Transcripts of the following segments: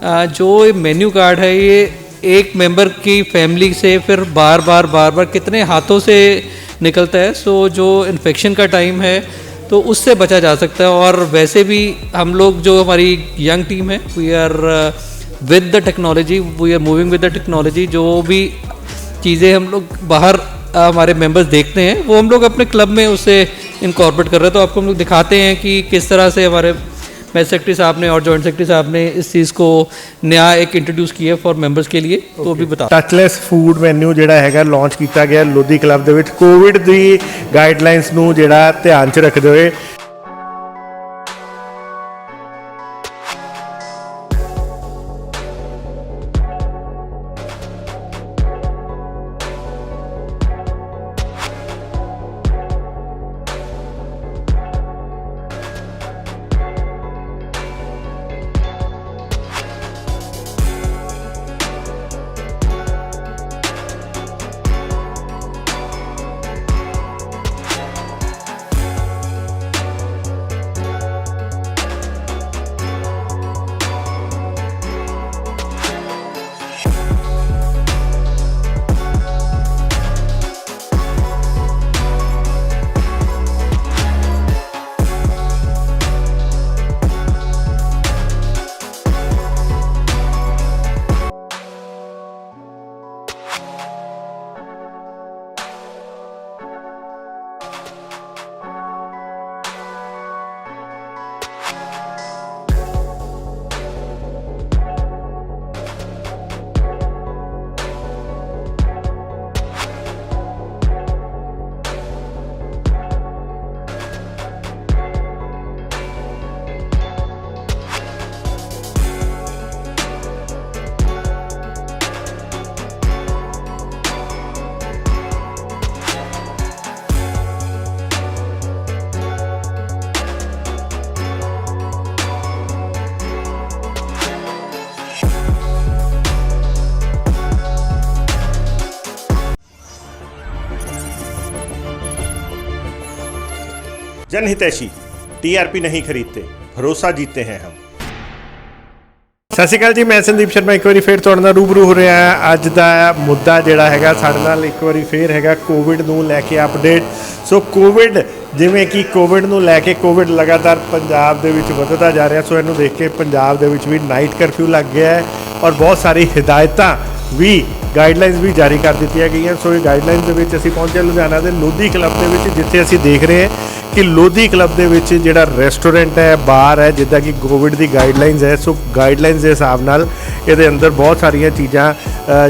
जो menu card है ये एक मेंबर की फैमिली से फिर बार बार कितने हाथों से निकलता है। सो जो इन्फेक्शन का टाइम है तो उससे बचा जा सकता है। और वैसे भी हम लोग जो हमारी यंग टीम है we are with the technology, we are moving with the technology. जो भी चीज़ें हम लोग बाहर हमारे मेंबर्स देखते हैं वो हम लोग अपने क्लब में उसे इनकॉर्पोरेट कर रहे हैं। तो आपको हम लोग दिखाते हैं कि किस तरह से हमारे मैच सेक्रेटरी साहब ने और जॉइंट सेक्रेटरी साहब ने इस चीज़ को नया एक इंट्रोड्यूस किया फॉर मेंबर्स के लिए। तो अभी बता टचलैस फूड मैन्यू ਜਿਹੜਾ ਹੈਗਾ ਲਾਂਚ ਕੀਤਾ ਗਿਆ ਲੋਧੀ ਕਲੱਬ ਦੇ ਵਿੱਚ ਕੋਵਿਡ ਦੀ ਗਾਈਡਲਾਈਨਸ ਨੂੰ ਜਿਹੜਾ ਧਿਆਨ 'ਚ ਰੱਖਦੇ ਹੋਏ। जनहितैषी टीआरपी नहीं खरीदते, भरोसा जीतते हैं हम। ਸਤਿ ਸ਼੍ਰੀ ਅਕਾਲ ਜੀ, ਮੈਂ ਸੰਦੀਪ ਸ਼ਰਮਾ ਇੱਕ ਵਾਰੀ ਫਿਰ ਤੁਹਾਡੇ ਨਾਲ ਰੂਬਰੂ ਹੋ ਰਿਹਾ ਹਾਂ। ਅੱਜ ਦਾ ਮੁੱਦਾ ਜਿਹੜਾ ਹੈਗਾ ਸਾਡੇ ਨਾਲ ਇੱਕ ਵਾਰੀ ਫਿਰ ਹੈਗਾ ਕੋਵਿਡ ਨੂੰ ਲੈ ਕੇ ਅਪਡੇਟ। ਸੋ ਕੋਵਿਡ ਜਿਵੇਂ ਕਿ ਕੋਵਿਡ ਨੂੰ ਲੈ ਕੇ ਕੋਵਿਡ ਲਗਾਤਾਰ ਪੰਜਾਬ ਦੇ ਵਿੱਚ ਵੱਧਦਾ ਜਾ ਰਿਹਾ। ਸੋ ਇਹਨੂੰ ਦੇਖ ਕੇ ਪੰਜਾਬ ਦੇ ਵਿੱਚ ਵੀ ਨਾਈਟ ਕਰਫਿਊ ਲੱਗ ਗਿਆ ਹੈ ਔਰ ਬਹੁਤ ਸਾਰੀ ਹਦਾਇਤਾਂ ਵੀ ਗਾਈਡਲਾਈਨਸ ਵੀ ਜਾਰੀ ਕਰ ਦਿੱਤੀਆਂ ਗਈਆਂ। ਸੋ ਇਹ ਗਾਈਡਲਾਈਨਸ ਦੇ ਵਿੱਚ ਅਸੀਂ ਪਹੁੰਚੇ ਲੁਧਿਆਣਾ ਦੇ ਲੋਧੀ ਕਲੱਬ ਦੇ ਵਿੱਚ, ਜਿੱਥੇ ਅਸੀਂ ਦੇਖ ਰਹੇ ਹਾਂ ਕਿ ਲੋਧੀ ਕਲੱਬ ਦੇ ਵਿੱਚ ਜਿਹੜਾ ਰੈਸਟੋਰੈਂਟ ਹੈ, ਬਾਰ ਹੈ, ਜਿੱਦਾਂ ਕਿ ਕੋਵਿਡ ਦੀ ਗਾਈਡਲਾਈਨਸ ਹੈ। ਸੋ ਗਾਈਡਲਾਈਨਸ ਦੇ ਹਿਸਾਬ ਨਾਲ ਇਹਦੇ ਅੰਦਰ ਬਹੁਤ ਸਾਰੀਆਂ ਚੀਜ਼ਾਂ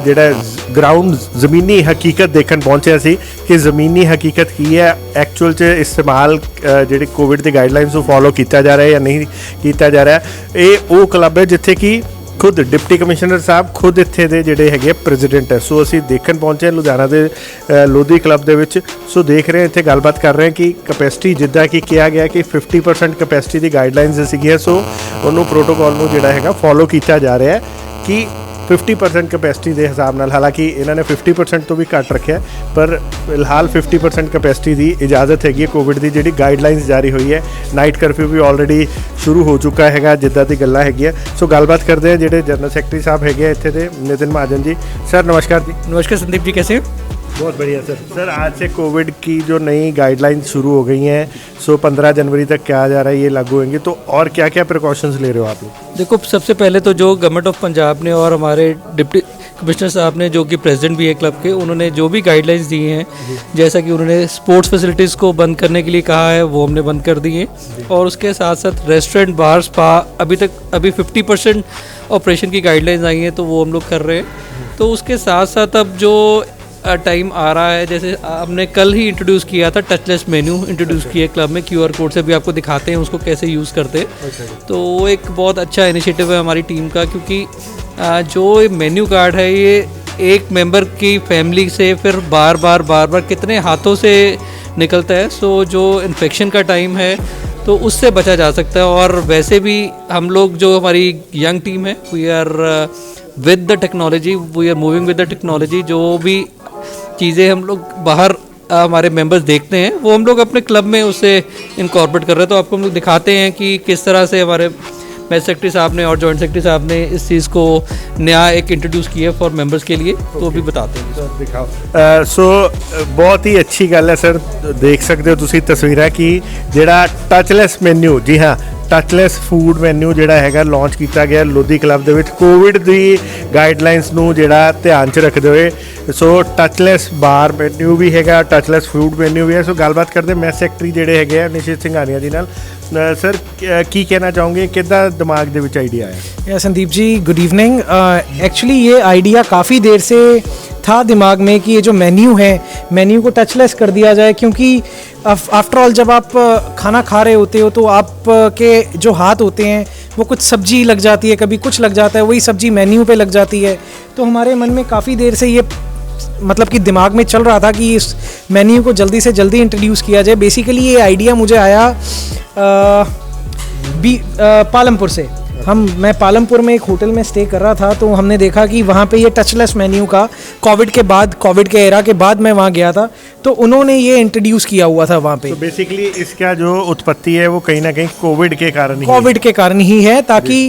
ਜਿਹੜਾ ਗਰਾਊਂਡ ਜ਼ਮੀਨੀ ਹਕੀਕਤ ਦੇਖਣ ਪਹੁੰਚਿਆ ਸੀ ਕਿ ਜ਼ਮੀਨੀ ਹਕੀਕਤ ਕੀ ਹੈ, ਐਕਚੁਅਲ 'ਚ ਇਸਤੇਮਾਲ ਜਿਹੜੀ ਕੋਵਿਡ ਦੀ ਗਾਈਡਲਾਈਨਸ ਨੂੰ ਫੋਲੋ ਕੀਤਾ ਜਾ ਰਿਹਾ ਜਾਂ ਨਹੀਂ ਕੀਤਾ ਜਾ ਰਿਹਾ। ਇਹ ਉਹ ਕਲੱਬ ਹੈ ਜਿੱਥੇ ਕਿ खुद डिप्टी कमिश्नर साहब खुद इत्थे दे जिहड़े हैगे प्रेजिडेंट है। सो असीं देखण पहुंचे लुधियाना दे लोधी क्लब दे विच। सो देख रहे हैं इत्थे गलबात कर रहे हैं कि कैपेसिटी जिद्दां कि किया गया कि 50% कैपेसिटी दी गाइडलाइनस सीगियां। सो उन्होंने प्रोटोकॉल नूं जिहड़ा हैगा फॉलो किया जा रहा है कि 50% कैपेसिटी के हिसाब नाल, हालांकि इन्होंने 50% तो भी घट रखा पर फिलहाल 50% कैपेसिटी की इजाज़त हैगी। कोविड की जी गाइडलाइनस जारी हुई है। नाइट करफ्यू भी ऑलरेडी शुरू हो चुका है, जिद्दां दी गल्लां हैगियां। सो गलबात करते हैं जिहड़े जनरल सैकटरी साहब हैगे इत्थे दे, नितिन महाजन जी। सर नमस्कार जी। नमस्कार संदीप जी, कैसे हो? बहुत बढ़िया सर। सर आज से कोविड की जो नई गाइडलाइंस शुरू हो गई हैं, सो 15 जनवरी तक क्या जा रहा है, ये लागू होंगे, तो और क्या क्या प्रिकॉशंस ले रहे हो आप लोग? देखो, सबसे पहले तो जो गवर्नमेंट ऑफ पंजाब ने और हमारे डिप्टी कमिश्नर साहब ने, जो कि प्रेसिडेंट भी है क्लब के, उन्होंने जो भी गाइडलाइंस दी हैं, जैसा कि उन्होंने स्पोर्ट्स फैसिलिटीज़ को बंद करने के लिए कहा है वो हमने बंद कर दी है। और उसके साथ साथ रेस्टोरेंट, बार, स्पा अभी 50% ऑपरेशन की गाइडलाइंस आई हैं, तो वो हम लोग कर रहे हैं। तो उसके साथ साथ अब जो टाइम आ रहा है, जैसे हमने कल ही इंट्रोड्यूस किया था टचलेस मेन्यू इंट्रोड्यूस किया क्लब में, QR कोड से भी आपको दिखाते हैं उसको कैसे यूज़ करते हैं। तो वो एक बहुत अच्छा इनिशिएटिव है हमारी टीम का, क्योंकि जो मेन्यू कार्ड है ये एक मेंबर की फैमिली से फिर बार बार कितने हाथों से निकलता है। सो जो इन्फेक्शन का टाइम है तो उससे बचा जा सकता है। और वैसे भी हम लोग जो हमारी यंग टीम है we are with the technology, we are moving with the technology. जो भी चीज़ें हम लोग बाहर हमारे मेंबर्स देखते हैं वो हम लोग अपने क्लब में उसे इनकॉर्पोरेट कर रहे हैं। तो आपको हम लोग दिखाते हैं कि किस तरह से हमारे मैच सेक्रेटरी साहब ने और जॉइंट सेक्रेटरी साहब ने इस चीज़ को नया एक इंट्रोड्यूस किया फॉर मेंबर्स के लिए, तो अभी बताते हैं ਸਰ ਦਿਖਾਓ। ਸੋ ਬਹੁਤ ਹੀ ਅੱਛੀ ਗੱਲ ਹੈ ਸਰ, ਦੇਖ ਸਕਦੇ ਹੋ ਤੁਸੀਂ ਤਸਵੀਰਾਂ ਕਿ ਜਿਹੜਾ ਟੱਚਲੈਸ ਮੈਨੂ, ਜੀ ਹਾਂ ਟੱਚਲੈਸ ਫੂਡ ਮੈਨੂ ਜਿਹੜਾ ਹੈਗਾ ਲਾਂਚ ਕੀਤਾ ਗਿਆ ਲੋਧੀ ਕਲੱਬ ਦੇ ਵਿੱਚ ਕੋਵਿਡ ਦੀ ਗਾਈਡਲਾਈਨਸ ਨੂੰ ਜਿਹੜਾ ਧਿਆਨ 'ਚ ਰੱਖਦੇ ਹੋਏ। ਸੋ ਟੱਚਲੈਸ ਬਾਰ ਮੈਨੂ ਵੀ ਹੈਗਾ, ਟੱਚਲੈਸ ਫੂਡ ਮੈਨੂ ਵੀ ਹੈ। ਸੋ ਗੱਲਬਾਤ ਕਰਦੇ ਮੈਸ ਸੈਕਟਰੀ ਜਿਹੜੇ ਹੈਗੇ ਆ ਨਿਸ਼ਚਿਤ ਸਿੰਘਾਨੀਆ ਜੀ ਨਾਲ। ਸਰ ਕੀ ਕਹਿਣਾ ਚਾਹੋਗੇ, ਕਿੱਦਾਂ ਦਿਮਾਗ ਦੇ ਵਿੱਚ ਆਈਡੀਆ ਆਇਆ? या Sandeep ji, good evening. Actually ये आइडिया काफ़ी देर से था दिमाग में कि ये जो मेन्यू है, मेन्यू को टचलेस कर दिया जाए, क्योंकि आफ्टर ऑल जब आप खाना खा रहे होते हो तो आप के जो हाथ होते हैं वो कुछ सब्जी लग जाती है, कभी कुछ लग जाता है, वही सब्जी मेन्यू पे लग जाती है। तो हमारे मन में काफ़ी देर से ये मतलब कि दिमाग में चल रहा था कि इस मेन्यू को जल्दी से जल्दी इंट्रोड्यूस किया जाए। बेसिकली ये आइडिया मुझे आया पालमपुर से। मैं पालमपुर में एक होटल में स्टे कर रहा था, तो हमने देखा कि वहाँ पे ये टचलेस मेन्यू का कोविड के एरा के बाद मैं वहाँ गया था, तो उन्होंने ये इंट्रोड्यूस किया हुआ था वहाँ पे। तो बेसिकली इसका जो उत्पत्ति है वो कहीं ना कहीं कोविड के कारण ही है, ताकि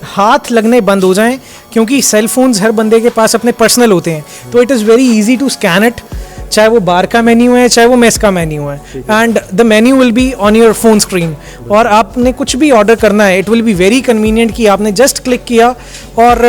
हाथ लगने बंद हो जाएं, क्योंकि सेल फोन्स हर बंदे के पास अपने पर्सनल होते हैं, तो it is very easy to scan it, चाहे वो बार का मेन्यू है चाहे वो मेस का मेन्यू है, and the menu will be on your phone screen. और आपने कुछ भी ऑर्डर करना है, it will be very convenient कि आपने जस्ट क्लिक किया और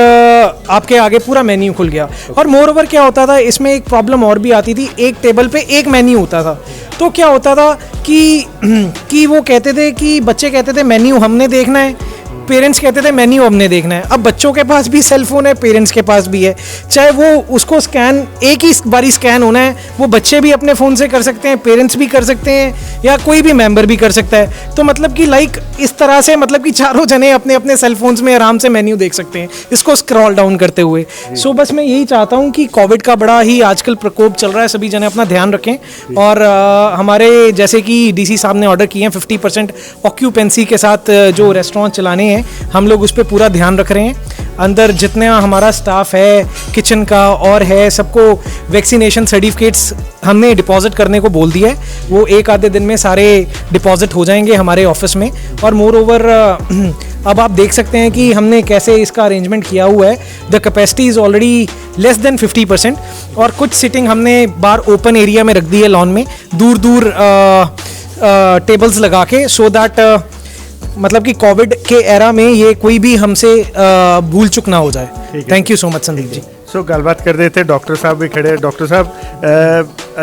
आपके आगे पूरा मेन्यू खुल गया। और मोर ओवर क्या होता था, इसमें एक प्रॉब्लम और भी आती थी, एक टेबल पे एक मेन्यू होता था, तो क्या होता था कि वो कहते थे कि बच्चे कहते थे मेन्यू हमने देखना है, पेरेंट्स कहते थे मेन्यू हमने देखना है। अब बच्चों के पास भी सेल फोन है, पेरेंट्स के पास भी है, चाहे वो उसको स्कैन एक ही बारी स्कैन होना है, वो बच्चे भी अपने फ़ोन से कर सकते हैं, पेरेंट्स भी कर सकते हैं, या कोई भी मेंबर भी कर सकता है। तो मतलब कि लाइक इस तरह से मतलब कि चारों जने अपने अपने सेल फोन्स में आराम से मेन्यू देख सकते हैं, इसको स्क्रॉल डाउन करते हुए। सो बस मैं यही चाहता हूँ कि कोविड का बड़ा ही आजकल प्रकोप चल रहा है, सभी जने अपना ध्यान रखें। और हमारे जैसे कि DC साहब ने ऑर्डर किए हैं 50% ऑक्यूपेंसी के साथ जो रेस्टोरेंट चलाने हैं, हम लोग उस पर पूरा ध्यान रख रहे हैं। अंदर जितना हमारा स्टाफ है किचन का और है, सबको वैक्सीनेशन सर्टिफिकेट्स हमने डिपॉजिट करने को बोल दिया है, वो एक आधे दिन में सारे डिपॉजिट हो जाएंगे हमारे ऑफिस में। और मोर ओवर अब आप देख सकते हैं कि हमने कैसे इसका अरेंजमेंट किया हुआ है। The capacity is already less than 50%, और कुछ सिटिंग हमने बाहर ओपन एरिया में रख दी है, लॉन में दूर दूर टेबल्स लगा के, सो दैट मतलब कि कोविड के एरा में ये कोई भी हमसे भूल चुक ना हो जाए। Thank you so much Sandeep ji. So ਗੱਲਬਾਤ ਕਰਦੇ ਇੱਥੇ ਡਾਕਟਰ ਸਾਹਿਬ ਵੀ ਖੜੇ। ਡਾਕਟਰ ਸਾਹਿਬ,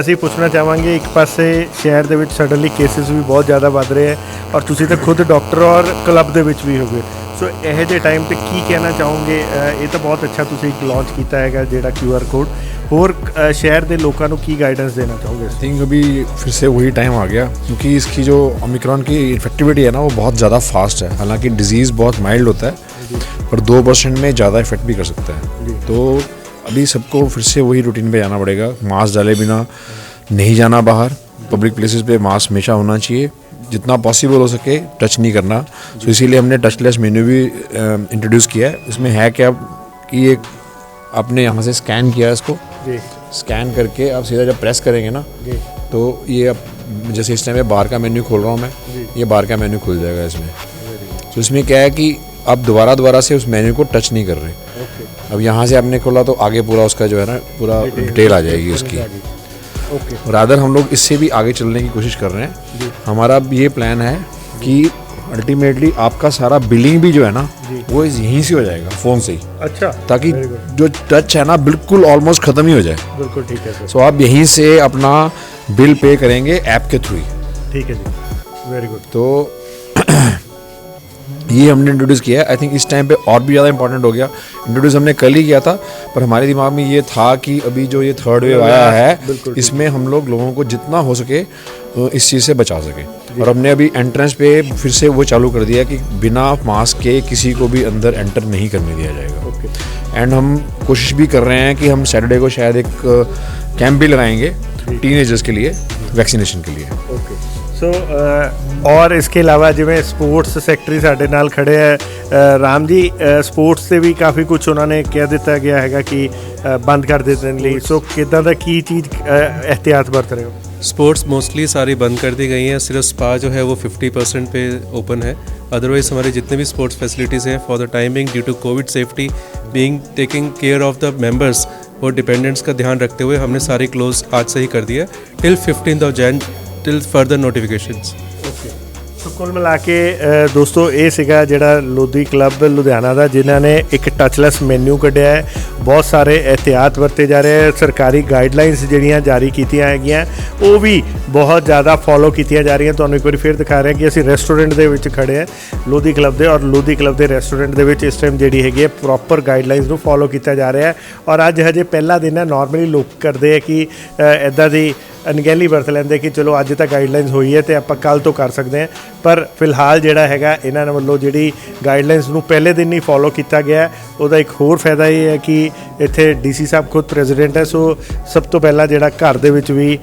ਅਸੀਂ ਪੁੱਛਣਾ ਚਾਹਾਂਗੇ, ਇੱਕ ਪਾਸੇ ਸ਼ਹਿਰ ਦੇ ਵਿੱਚ ਸਡਨਲੀ ਕੇਸਿਸ ਵੀ ਬਹੁਤ ਜ਼ਿਆਦਾ ਵੱਧ ਰਹੇ ਹੈ, ਔਰ ਤੁਸੀਂ ਤਾਂ ਖੁਦ ਡਾਕਟਰ ਔਰ ਕਲੱਬ ਦੇ ਵਿੱਚ ਵੀ ਹੋਗੇ, ਸੋ ਇਹੋ ਜਿਹੇ ਟਾਈਮ ਤੇ ਕੀ ਕਹਿਣਾ ਚਾਹੋਗੇ? ਇਹ ਤਾਂ ਬਹੁਤ ਅੱਛਾ ਤੁਸੀਂ ਲਾਂਚ ਕੀਤਾ ਹੈਗਾ ਜਿਹੜਾ QR ਕੋਡ, और शहर के लोगों को की गाइडेंस देना चाहोगे? आई थिंक अभी फिर से वही टाइम आ गया, क्योंकि इसकी जो ओमिक्रॉन की इफेक्टिविटी है ना वो बहुत ज़्यादा फास्ट है। हालांकि डिजीज़ बहुत माइल्ड होता है पर 2% में ज़्यादा इफेक्ट भी कर सकता है। तो अभी सबको फिर से वही रूटीन पे जाना पड़ेगा, मास्क डाले बिना नहीं जाना बाहर, पब्लिक प्लेसेस पे मास्क हमेशा होना चाहिए, जितना पॉसिबल हो सके टच नहीं करना। तो इसीलिए हमने टचलेस मेन्यू भी इंट्रोड्यूस किया है। इसमें है क्या कि एक आपने यहाँ से स्कैन किया इसको, स्कैन करके आप सीधा जब प्रेस करेंगे ना, तो ये अब जैसे इस टाइम पे बाहर का मेन्यू खोल रहा हूँ मैं, ये बाहर का मेन्यू खुल जाएगा इसमें। तो इसमें क्या है कि आप दोबारा से उस मेन्यू को टच नहीं कर रहे। अब यहाँ से आपने खोला तो आगे पूरा उसका जो है ना पूरा डिटेल आ जाएगी उसकी। रादर हम लोग इससे भी आगे चलने की कोशिश कर रहे हैं। हमारा ये प्लान है कि अल्टीमेटली आपका सारा बिलिंग भी जो है ना वो यहीं से हो जाएगा, फ़ोन से ही। अच्छा, ताकि जो टच है ना बिल्कुल ऑलमोस्ट ख़त्म ही हो जाए। बिल्कुल ठीक है सर। सो आप यहीं से अपना बिल पे करेंगे ऐप के थ्रू ही। ठीक है जी, वेरी गुड। तो ये हमने इंट्रोड्यूस किया है। आई थिंक इस टाइम पे और भी ज़्यादा इंपॉर्टेंट हो गया। इंट्रोड्यूस हमने कल ही किया था, पर हमारे दिमाग में ये था कि अभी जो ये थर्ड वेव आया है इसमें हम लोगों को जितना हो सके इस चीज़ से बचा सकें। और हमने अभी एंट्रेंस पे फिर से वो चालू कर दिया कि बिना मास्क के किसी को भी अंदर एंटर नहीं करने दिया जाएगा। एंड हम कोशिश भी कर रहे हैं कि हम सैटरडे को शायद एक कैंप भी लगाएंगे टीनेजर्स के लिए, वैक्सीनेशन के लिए। सो और इसके अलावा जिवें स्पोर्ट्स सैकटरी साडे नाल खड़े है राम जी, स्पोर्ट्स से भी काफ़ी कुछ उन्होंने कह दिता गया है कि बंद कर देने लिए। सो किदां दा की चीज़ एहतियात बरत रहे हो? स्पोर्ट्स मोस्टली सारी बंद कर दी गई हैं, सिर्फ स्पा जो है वो 50% पे ओपन है, अदरवाइज़ हमारे जितने भी स्पोर्ट्स फैसिलिटीज़ हैं for the timing due to Covid safety being taking care of the members और डिपेंडेंट्स का ध्यान रखते हुए हमने सारे क्लोज आज से ही कर दिया till 15 Jan till further notifications. So ਕੁੱਲ ਮਿਲਾ ਕੇ ਦੋਸਤੋ ਇਹ ਸੀਗਾ ਜਿਹੜਾ ਲੋਧੀ ਕਲੱਬ ਲੁਧਿਆਣਾ ਦਾ ਜਿਨ੍ਹਾਂ ਨੇ ਇੱਕ ਟੱਚਲੈਸ ਮੈਨੂ ਕੱਢਿਆ ਹੈ। ਬਹੁਤ ਸਾਰੇ ਇਹਤਿਆਤ ਵਰਤੇ ਜਾ ਰਹੇ ਸਰਕਾਰੀ ਗਾਈਡਲਾਈਨਸ ਜਿਹੜੀਆਂ ਜਾਰੀ ਕੀਤੀਆਂ ਹੈਗੀਆਂ ਉਹ ਵੀ ਬਹੁਤ ਜ਼ਿਆਦਾ ਫੋਲੋ ਕੀਤੀਆਂ ਜਾ ਰਹੀਆਂ। ਤੁਹਾਨੂੰ ਇੱਕ ਵਾਰੀ ਫਿਰ ਦਿਖਾ ਰਹੇ ਕਿ ਅਸੀਂ ਰੈਸਟੋਰੈਂਟ ਦੇ ਵਿੱਚ ਖੜੇ ਹਾਂ ਲੋਧੀ ਕਲੱਬ ਦੇ, ਔਰ ਲੋਧੀ ਕਲੱਬ ਦੇ ਰੈਸਟੋਰੈਂਟ ਦੇ ਵਿੱਚ ਇਸ ਟਾਈਮ ਜਿਹੜੀ ਹੈਗੀ ਹੈ ਪ੍ਰੋਪਰ ਗਾਈਡਲਾਈਨਸ ਨੂੰ ਫੋਲੋ ਕੀਤਾ ਜਾ ਰਿਹਾ ਹੈ। ਔਰ ਅੱਜ ਹਜੇ ਪਹਿਲਾ ਦਿਨ ਹੈ। ਨਾਰਮਲੀ ਲੋਕ ਕਰਦੇ ਆ ਕਿ ਇੱਦਾਂ ਦੀ ਅਣਗਹਿਲੀ ਵਰਤ ਲੈਂਦੇ ਕਿ ਚਲੋ ਅੱਜ ਤਾਂ ਗਾਈਡਲਾਈਨਸ ਹੋਈ ਹੈ ਅਤੇ ਆਪਾਂ ਕੱਲ੍ਹ ਤੋਂ ਕਰ ਸਕਦੇ ਹਾਂ, ਪਰ ਫਿਲਹਾਲ ਜਿਹੜਾ ਹੈਗਾ ਇਹਨਾਂ ਵੱਲੋਂ ਜਿਹੜੀ ਗਾਈਡਲਾਈਨਸ ਨੂੰ ਪਹਿਲੇ ਦਿਨ ਹੀ ਫੋਲੋ ਕੀਤਾ ਗਿਆ। ਉਹਦਾ ਇੱਕ ਹੋਰ ਫਾਇਦਾ ਇਹ ਹੈ ਕਿ ਇੱਥੇ ਡੀਸੀ ਸਾਹਿਬ ਖੁਦ ਪ੍ਰੈਜ਼ੀਡੈਂਟ ਹੈ, ਸੋ ਸਭ ਤੋਂ ਪਹਿਲਾਂ ਜਿਹੜਾ ਘਰ ਦੇ ਵਿੱਚ ਵੀ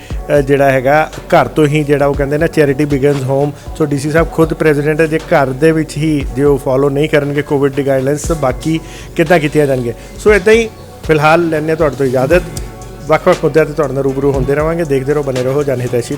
ਜਿਹੜਾ ਹੈਗਾ ਘਰ ਤੋਂ ਹੀ ਜਿਹੜਾ ਉਹ ਕਹਿੰਦੇ ਨਾ ਚੈਰਿਟੀ ਬਿਗਨਸ ਹੋਮ, ਸੋ ਡੀਸੀ ਸਾਹਿਬ ਖੁਦ ਪ੍ਰੈਜ਼ੀਡੈਂਟ ਹੈ। ਜੇ ਘਰ ਦੇ ਵਿੱਚ ਹੀ ਜੇ ਉਹ ਫੋਲੋ ਨਹੀਂ ਕਰਨਗੇ ਕੋਵਿਡ ਦੀ ਗਾਈਡਲਾਈਨਸ, ਬਾਕੀ ਕਿੱਦਾਂ ਕੀਤੀਆਂ ਜਾਣਗੇ। ਸੋ ਇੱਦਾਂ ਹੀ ਫਿਲਹਾਲ ਲੈਂਦੇ ਤੁਹਾਡੇ ਤੋਂ ਇਜਾਜ਼ਤ। ਵੱਖ-ਵੱਖ ਮੁੱਦਿਆਂ 'ਤੇ ਤੁਹਾਡੇ ਨਾਲ ਰੂਬਰੂ ਹੁੰਦੇ ਰਹਾਂਗੇ। ਦੇਖਦੇ ਰਹੋ, ਬਣੇ ਰਹੋ ਜਨਹਿਤੈਸ਼ੀ।